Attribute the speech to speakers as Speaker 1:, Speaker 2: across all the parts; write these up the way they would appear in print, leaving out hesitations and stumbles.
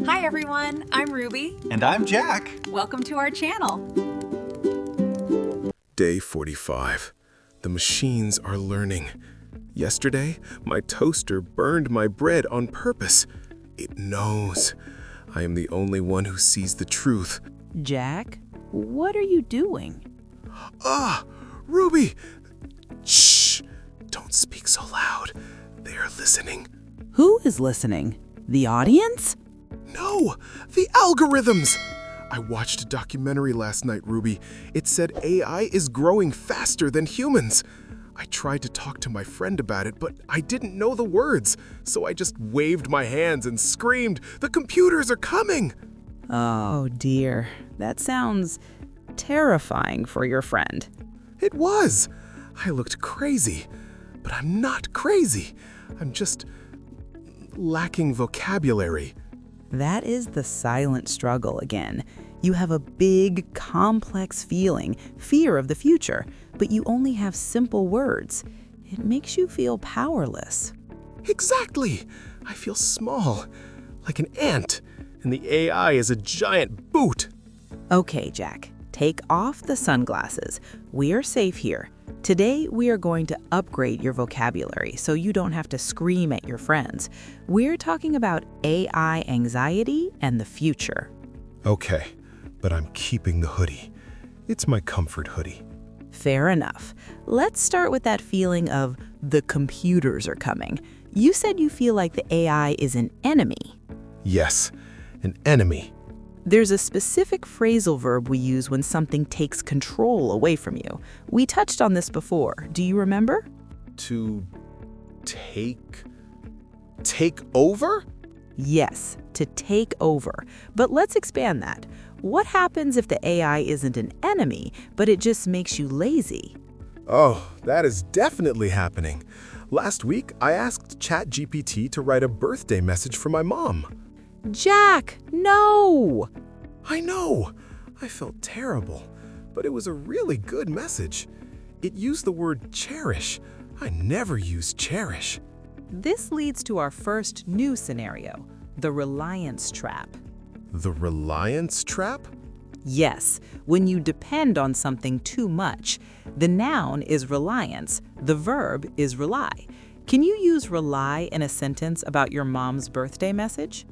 Speaker 1: Hi everyone, I'm Ruby.
Speaker 2: And I'm Jack.
Speaker 1: Welcome to our channel.
Speaker 3: Day 45. The machines are learning. Yesterday, my toaster burned my bread on purpose. It knows. I am the only one who sees the truth.
Speaker 4: Jack, what are you doing?
Speaker 3: Ah, Ruby! Shh! Don't speak so loud. They are listening.
Speaker 4: Who is listening? The audience?
Speaker 3: No, the algorithms! I watched a documentary last night, Ruby. It said AI is growing faster than humans. I tried to talk to my friend about it, but I didn't know the words, so I just waved my hands and screamed, "The computers are coming!"
Speaker 4: Oh dear, that sounds terrifying for your friend.
Speaker 3: It was. I looked crazy, but I'm not crazy. I'm just lacking vocabulary.
Speaker 4: That is the silent struggle again. You have a big, complex feeling, fear of the future, but you only have simple words. It makes you feel powerless.
Speaker 3: Exactly. I feel small, like an ant, and the AI is a giant boot.
Speaker 4: Okay, Jack, take off the sunglasses. We are safe here. Today, we are going to upgrade your vocabulary so you don't have to scream at your friends. We're talking about AI anxiety and the future.
Speaker 3: Okay, but I'm keeping the hoodie. It's my comfort hoodie.
Speaker 4: Fair enough. Let's start with that feeling of the computers are coming. You said you feel like the AI is an enemy.
Speaker 3: Yes, an enemy.
Speaker 4: There's a specific phrasal verb we use when something takes control away from you. We touched on this before. Do you remember?
Speaker 3: To take over?
Speaker 4: Yes, to take over. But let's expand that. What happens if the AI isn't an enemy, but it just makes you lazy?
Speaker 3: Oh, that is definitely happening. Last week, I asked ChatGPT to write a birthday message for my mom.
Speaker 4: Jack, no!
Speaker 3: I know. I felt terrible, but it was a really good message. It used the word cherish. I never use cherish.
Speaker 4: This leads to our first new scenario, the reliance trap.
Speaker 3: The reliance trap?
Speaker 4: Yes, when you depend on something too much. The noun is reliance, the verb is rely. Can you use rely in a sentence about your mom's birthday message?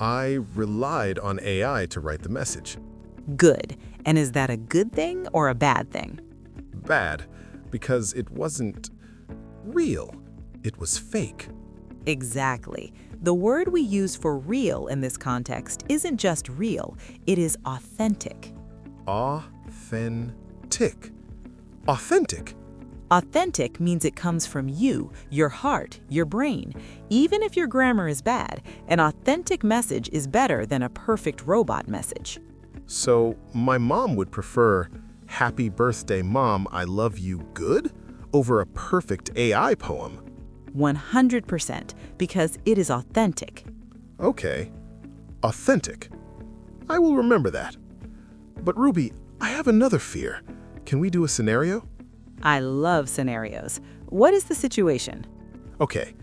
Speaker 3: I relied on AI to write the message.
Speaker 4: Good. And is that a good thing or a bad thing?
Speaker 3: Bad, because it wasn't real. It was fake.
Speaker 4: Exactly. The word we use for real in this context isn't just real, it is authentic.
Speaker 3: Authentic. Authentic.
Speaker 4: Authentic means it comes from you, your heart, your brain. Even if your grammar is bad, an authentic message is better than a perfect robot message.
Speaker 3: So my mom would prefer "Happy birthday, Mom, I love you" good over a perfect AI poem.
Speaker 4: 100%, because it is authentic.
Speaker 3: Okay, authentic. I will remember that. But Ruby, I have another fear. Can we do a scenario?
Speaker 4: I love scenarios. What is the situation?
Speaker 3: Okay,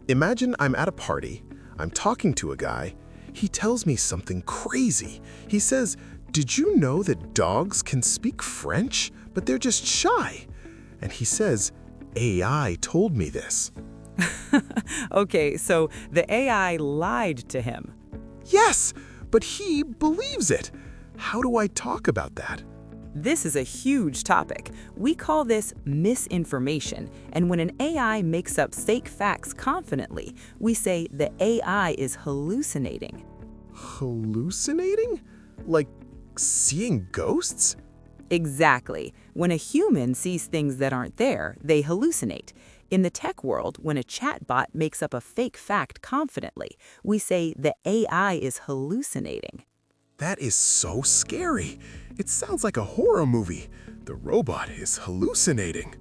Speaker 3: imagine I'm at a party. I'm talking to a guy. He tells me something crazy. He says, "Did you know that dogs can speak French, but they're just shy?" And he says, "AI told me this."
Speaker 4: Okay, so the AI lied to him.
Speaker 3: Yes, but he believes it. How do I talk about that?
Speaker 4: This is a huge topic. We call this misinformation, and when an AI makes up fake facts confidently, we say the AI is hallucinating.
Speaker 3: Hallucinating? Like seeing ghosts?
Speaker 4: Exactly. When a human sees things that aren't there, they hallucinate. In the tech world, when a chatbot makes up a fake fact confidently, we say the AI is hallucinating.
Speaker 3: That is so scary. It sounds like a horror movie. The robot is hallucinating.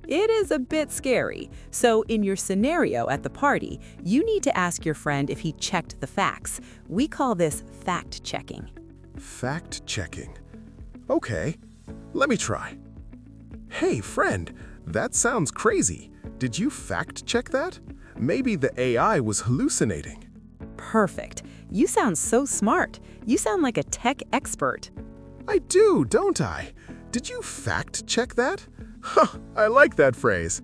Speaker 4: It is a bit scary. So in your scenario at the party, you need to ask your friend if he checked the facts. We call this fact-checking.
Speaker 3: Fact-checking. Okay, let me try. Hey, friend, that sounds crazy. Did you fact-check that? Maybe the AI was hallucinating.
Speaker 4: Perfect. You sound so smart. You sound like a tech expert.
Speaker 3: I do, don't I? Did you fact-check that? Huh, I like that phrase.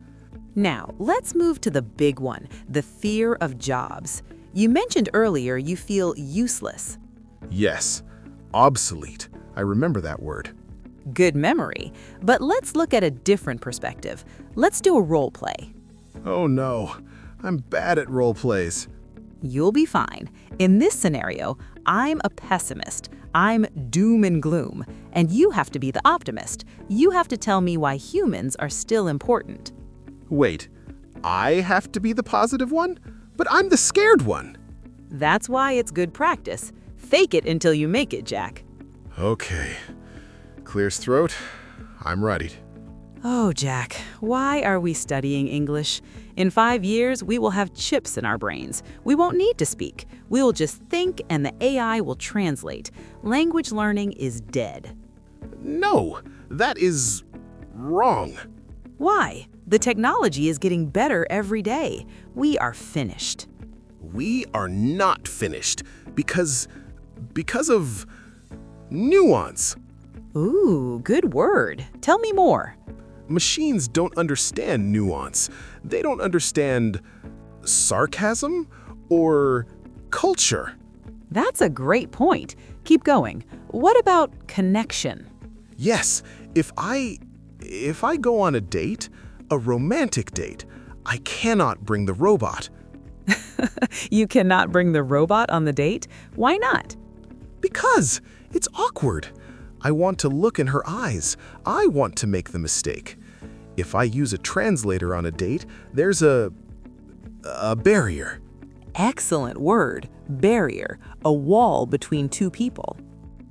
Speaker 4: Now, let's move to the big one, the fear of jobs. You mentioned earlier you feel useless.
Speaker 3: Yes, obsolete. I remember that word.
Speaker 4: Good memory. But let's look at a different perspective. Let's do a role play.
Speaker 3: Oh no, I'm bad at role plays.
Speaker 4: You'll be fine. In this scenario, I'm a pessimist. I'm doom and gloom. And you have to be the optimist. You have to tell me why humans are still important.
Speaker 3: Wait, I have to be the positive one? But I'm the scared one.
Speaker 4: That's why it's good practice. Fake it until you make it, Jack.
Speaker 3: Okay. Clears throat. I'm ready.
Speaker 4: Oh, Jack, why are we studying English? In 5 years, we will have chips in our brains. We won't need to speak. We will just think and the AI will translate. Language learning is dead.
Speaker 3: No, that is wrong.
Speaker 4: Why? The technology is getting better every day. We are finished.
Speaker 3: We are not finished because of nuance.
Speaker 4: Ooh, good word. Tell me more.
Speaker 3: Machines don't understand nuance. They don't understand sarcasm or culture.
Speaker 4: That's a great point. Keep going. What about connection?
Speaker 3: Yes, if I go on a date, a romantic date, I cannot bring the robot.
Speaker 4: You cannot bring the robot on the date? Why not?
Speaker 3: Because it's awkward. I want to look in her eyes. I want to make the mistake. If I use a translator on a date, there's a barrier.
Speaker 4: Excellent word. Barrier. A wall between two people.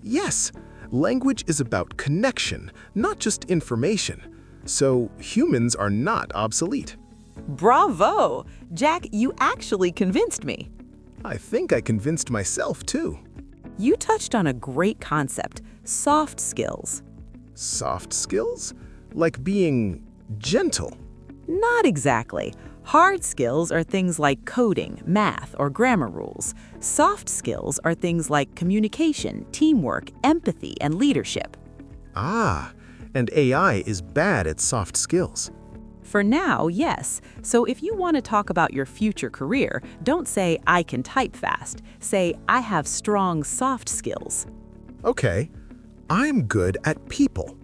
Speaker 3: Yes, language is about connection, not just information. So humans are not obsolete.
Speaker 4: Bravo! Jack, you actually convinced me.
Speaker 3: I think I convinced myself too.
Speaker 4: You touched on a great concept, soft skills.
Speaker 3: Soft skills? Like being gentle.
Speaker 4: Not exactly. Hard skills are things like coding, math, or grammar rules. Soft skills are things like communication, teamwork, empathy, and leadership.
Speaker 3: Ah, and AI is bad at soft skills.
Speaker 4: For now, yes. So if you want to talk about your future career, don't say, I can type fast. Say, I have strong soft skills.
Speaker 3: Okay, I'm good at people.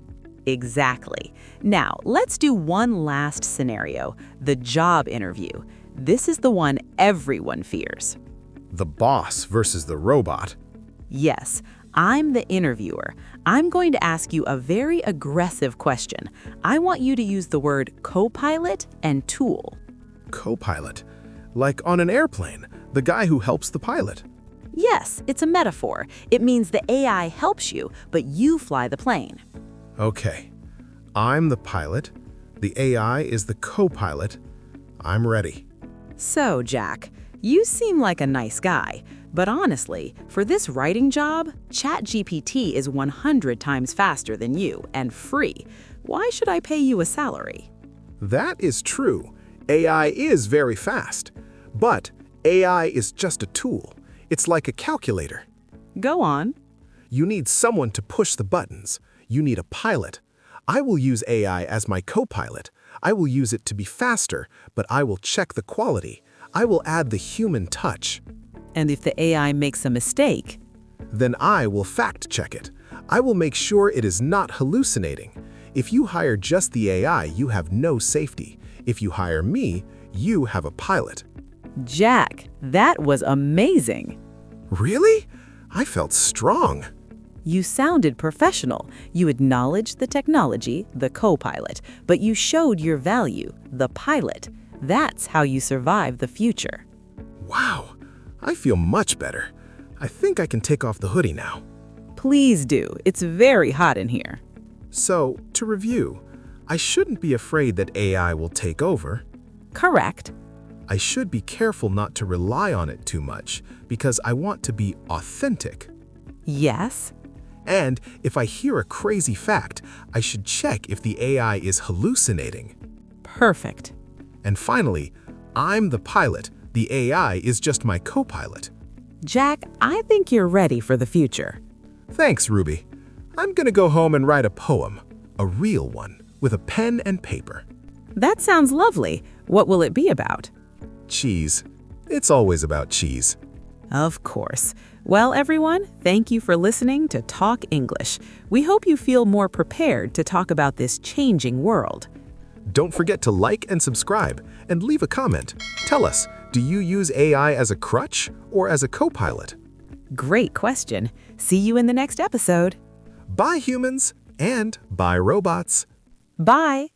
Speaker 4: Exactly. Now, let's do one last scenario, the job interview. This is the one everyone fears.
Speaker 3: The boss versus the robot.
Speaker 4: Yes, I'm the interviewer. I'm going to ask you a very aggressive question. I want you to use the word co-pilot and tool.
Speaker 3: Co-pilot. Like on an airplane, the guy who helps the pilot.
Speaker 4: Yes, it's a metaphor. It means the AI helps you, but you fly the plane.
Speaker 3: Okay, I'm the pilot. The AI is the co-pilot. I'm ready.
Speaker 4: So, Jack, you seem like a nice guy, but honestly, for this writing job, ChatGPT is 100 times faster than you and free. Why should I pay you a salary?
Speaker 3: That is true. AI is very fast. But AI is just a tool. It's like a calculator.
Speaker 4: Go on.
Speaker 3: You need someone to push the buttons. You need a pilot. I will use AI as my co-pilot. I will use it to be faster, but I will check the quality. I will add the human touch.
Speaker 4: And if the AI makes a mistake?
Speaker 3: Then I will fact-check it. I will make sure it is not hallucinating. If you hire just the AI, you have no safety. If you hire me, you have a pilot.
Speaker 4: Jack, that was amazing.
Speaker 3: Really? I felt strong.
Speaker 4: You sounded professional. You acknowledged the technology, the co-pilot, but you showed your value, the pilot. That's how you survive the future.
Speaker 3: Wow, I feel much better. I think I can take off the hoodie now.
Speaker 4: Please do. It's very hot in here.
Speaker 3: So, to review, I shouldn't be afraid that AI will take over.
Speaker 4: Correct.
Speaker 3: I should be careful not to rely on it too much because I want to be authentic.
Speaker 4: Yes.
Speaker 3: And if I hear a crazy fact, I should check if the AI is hallucinating.
Speaker 4: Perfect.
Speaker 3: And finally, I'm the pilot. The AI is just my co-pilot.
Speaker 4: Jack, I think you're ready for the future.
Speaker 3: Thanks, Ruby. I'm gonna go home and write a poem, a real one, with a pen and paper.
Speaker 4: That sounds lovely. What will it be about?
Speaker 3: Cheese. It's always about cheese.
Speaker 4: Of course. Well, everyone, thank you for listening to Talk English. We hope you feel more prepared to talk about this changing world.
Speaker 3: Don't forget to like and subscribe, and leave a comment. Tell us, do you use AI as a crutch or as a co-pilot?
Speaker 4: Great question. See you in the next episode.
Speaker 3: Bye, humans, and bye, robots.
Speaker 4: Bye.